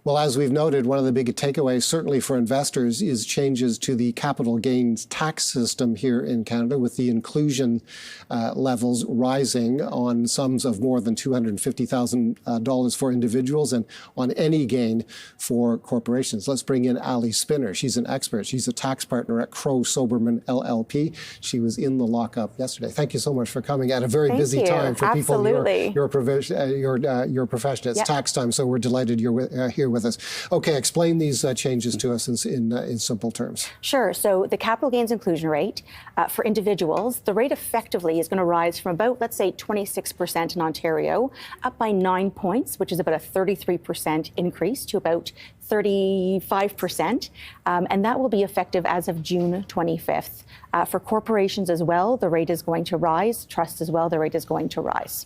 Well, as we've noted, one of the big takeaways, certainly for investors, is changes to the capital gains tax system here in Canada, with the inclusion levels rising on sums of more than $250,000 for individuals and on any gain for corporations. Let's bring in Ali Spinner. She's an expert. She's a tax partner at Crowe Soberman LLP. She was in the lockup yesterday. Thank you so much for coming at a very busy time for people. Your profession. It's tax time, so we're delighted you're here with us. Okay, explain these changes to us in simple terms. Sure. So the capital gains inclusion rate for individuals, the rate effectively is going to rise from about, let's say, 26% in Ontario, up by 9 points, which is about a 33% increase, to about 35%, and that will be effective as of June 25th. For corporations as well, the rate is going to rise. Trusts as well, the rate is going to rise.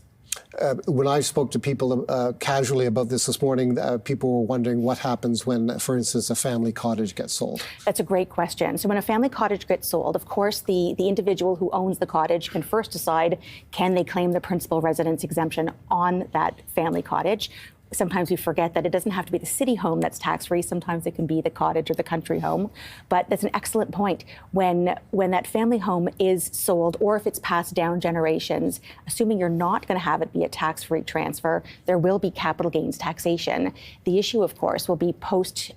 When I spoke to people casually about this morning, people were wondering what happens when, for instance, a family cottage gets sold. That's a great question. So when a family cottage gets sold, of course, the individual who owns the cottage can first decide, can they claim the principal residence exemption on that family cottage. Sometimes we forget that it doesn't have to be the city home that's tax-free. Sometimes it can be the cottage or the country home. But that's an excellent point. When that family home is sold, or if it's passed down generations, assuming you're not going to have it be a tax-free transfer, there will be capital gains taxation. The issue, of course, will be post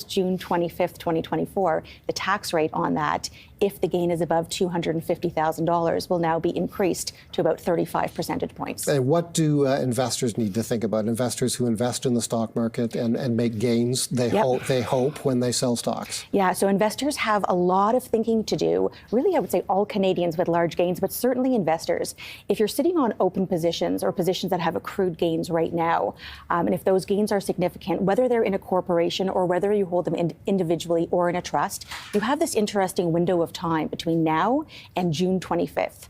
June 25th, 2024, the tax rate on that, if the gain is above $250,000, will now be increased to about 35 percentage points. And what do investors need to think about? Investors who invest in the stock market and make gains, they hope when they sell stocks. Yeah, so investors have a lot of thinking to do. Really, I would say all Canadians with large gains, but certainly investors. If you're sitting on open positions or positions that have accrued gains right now, and if those gains are significant, whether they're in a corporation or whether you hold them individually or in a trust, you have this interesting window of time between now and June 25th.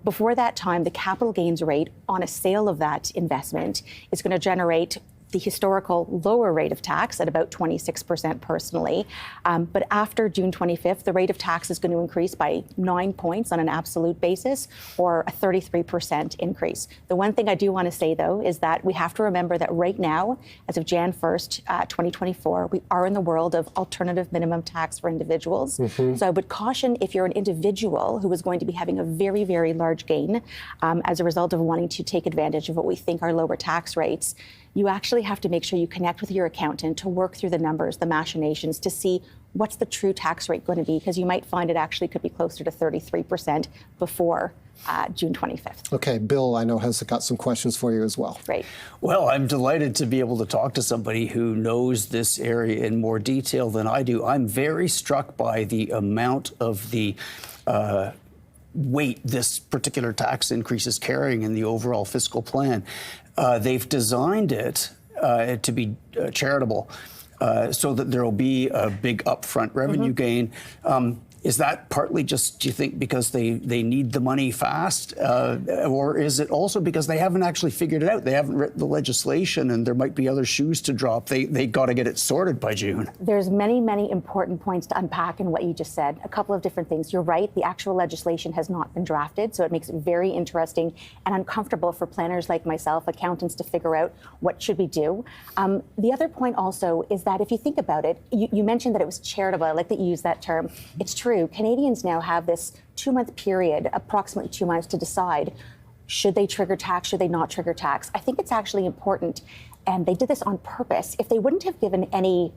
Before that time, the capital gains rate on a sale of that investment is going to generate the historical lower rate of tax at about 26% personally. But after June 25th, the rate of tax is going to increase by 9 points on an absolute basis, or a 33% increase. The one thing I do want to say, though, is that we have to remember that right now, as of Jan 1st, 2024, we are in the world of alternative minimum tax for individuals. So I would caution, if you're an individual who is going to be having a very, very large gain as a result of wanting to take advantage of what we think are lower tax rates, you actually have to make sure you connect with your accountant to work through the numbers, the machinations, to see what's the true tax rate going to be, because you might find it actually could be closer to 33% before June 25th. Okay, Bill, I know, has got some questions for you as well. Great. Well, I'm delighted to be able to talk to somebody who knows this area in more detail than I do. I'm very struck by the amount of the weight this particular tax increase is carrying in the overall fiscal plan. They've designed it to be charitable, so that there will be a big upfront revenue gain. Is that partly just, do you think, because they need the money fast? Or is it also because they haven't actually figured it out? They haven't written the legislation, and there might be other shoes to drop. They got to get it sorted by June. There's many, many important points to unpack in what you just said. A couple of different things. You're right, the actual legislation has not been drafted, so it makes it very interesting and uncomfortable for planners like myself, accountants, to figure out what should we do. The other point also is that if you think about it, you mentioned that it was charitable. I like that you use that term. It's true. Canadians now have this 2-month period, approximately 2 months, to decide, should they trigger tax, should they not trigger tax. I think it's actually important, and they did this on purpose. If they wouldn't have given any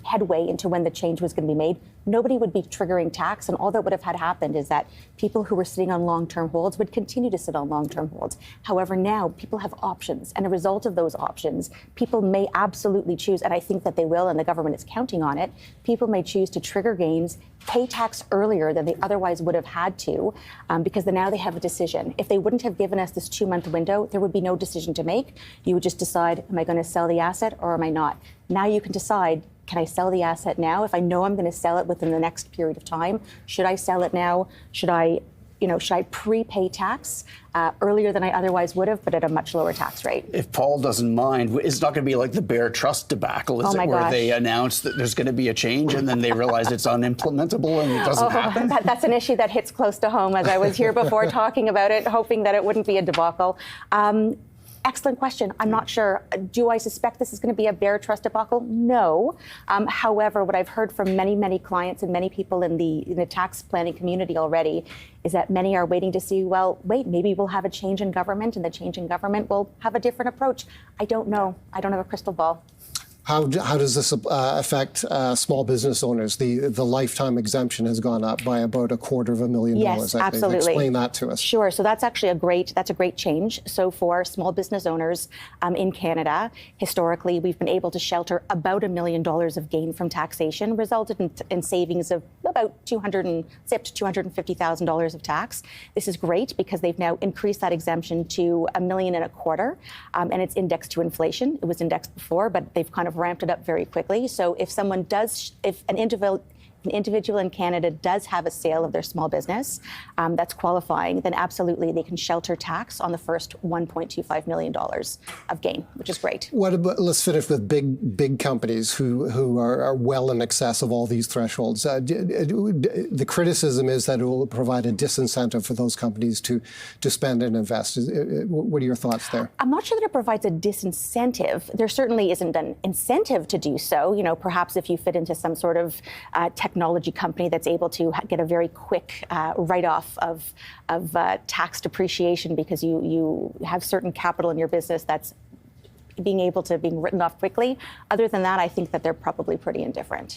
headway into when the change was going to be made, nobody would be triggering tax, and all that would have had happened is that people who were sitting on long-term holds would continue to sit on long-term holds. However, now people have options, and a result of those options, people may absolutely choose, and I think that they will, and the government is counting on it, people may choose to trigger gains, pay tax earlier than they otherwise would have had to, because now they have a decision. If they wouldn't have given us this 2-month window, there would be no decision to make. You would just decide, am I going to sell the asset or am I not? Now you can decide, can I sell the asset now? If I know I'm going to sell it within the next period of time, should I sell it now? Should I prepay tax earlier than I otherwise would have, but at a much lower tax rate? If Paul doesn't mind, it's not going to be like the Bear Trust debacle, is it? Where they announce that there's going to be a change and then they realize it's unimplementable and it doesn't happen? That's an issue that hits close to home, as I was here before talking about it, hoping that it wouldn't be a debacle. Excellent question. I'm not sure. Do I suspect this is going to be a bear trust debacle? No. However, what I've heard from many, many clients and many people in the tax planning community already is that many are waiting to see, well, wait, maybe we'll have a change in government and the change in government will have a different approach. I don't know. I don't have a crystal ball. How does this affect small business owners? The lifetime exemption has gone up by about $250,000. Yes, I think. absolutely. Explain that to us. Sure. So that's actually a great change. So for small business owners in Canada, historically, we've been able to shelter about $1 million of gain from taxation, resulted in savings of about $250,000 of tax. This is great because they've now increased that exemption to $1.25 million, and it's indexed to inflation. It was indexed before, but they've kind of ramped it up very quickly. So if an individual in Canada does have a sale of their small business that's qualifying, then absolutely they can shelter tax on the first $1.25 million of gain, which is great. What about, let's finish with big companies who are well in excess of all these thresholds. The criticism is that it will provide a disincentive for those companies to spend and invest. What are your thoughts there? I'm not sure that it provides a disincentive. There certainly isn't an incentive to do so. You know, perhaps if you fit into some sort of technology company that's able to get a very quick write-off of tax depreciation because you have certain capital in your business that's being written off quickly. Other than that, I think that they're probably pretty indifferent.